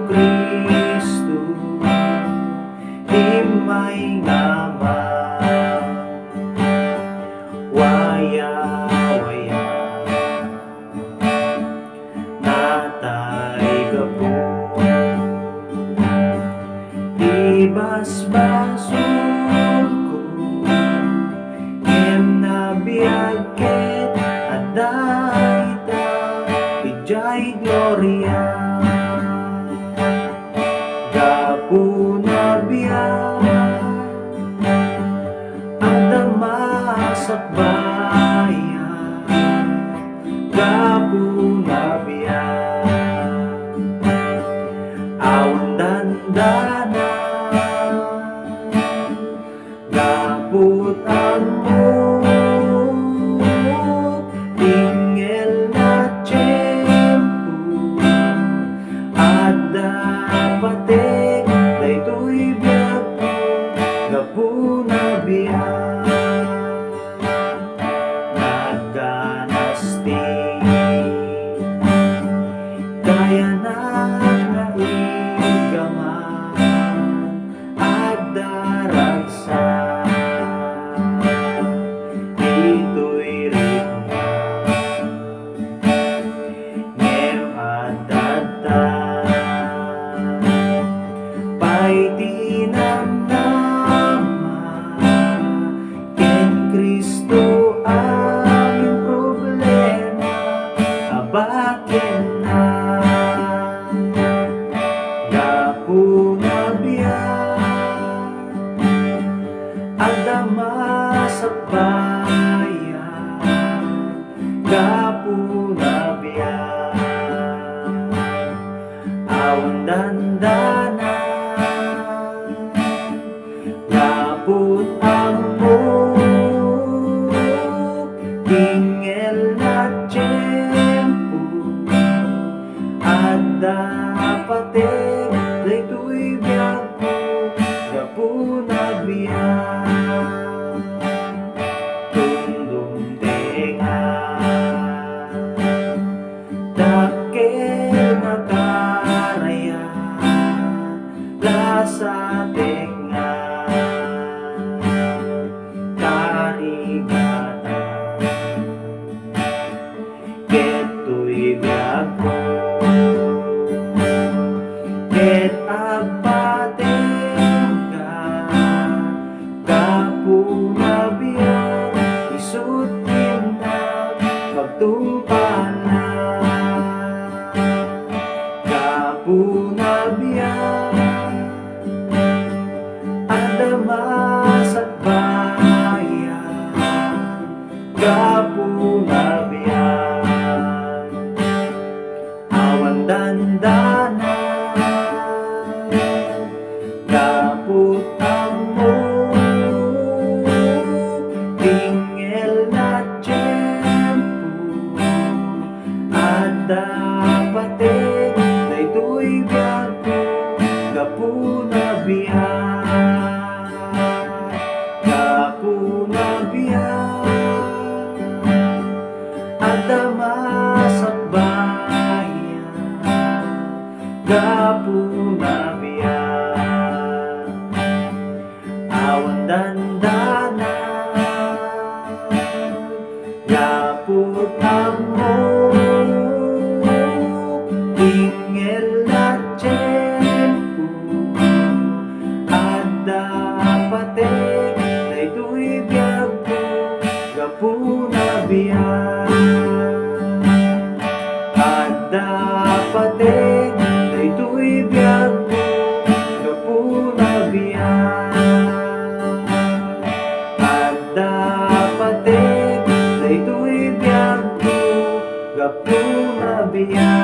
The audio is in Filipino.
Jesucristo, himay naman, waya-waya natay gapu, ibas-basod ko em nabiyagket at daita ijay gloria gapu na biyak ang damasak bayan gapu na biyak awan dandana gaput ang tingel na tiyempo at dapatek daytoy biyak ko gapu na biyak nagkanasti kaya na naigaman at daragsa dito'y ritna ngem at data pa'y tinamnaman ken Kristo aming problema abaken na gapu na biyak ang damasak bayan gapu na biyak awan dandana gaput ang tingel na tiyempo at dapatek daytoy biyak ko gapu na biyak tundumtenga dakkel na karaya lasa tenga karigata keto'y biyak ko ket agpatenga gapu na biyak isut kinang pagtumpala gapu na biyak ang damasak bayan gapu na biyak awan dandana gaput ang tingel na tiyempo at dapatek daytoy biyak ko gapu na biyak gapu na biyak ang damasak bayan gapu na biyak awan dandana gaput ang tingel na tiyempo at dapatek daytoy biyak ko gapu na biyak at dapatek daytoy biyak ko gapu na biyak at dapatek daytoy biyak ko gapu na biyak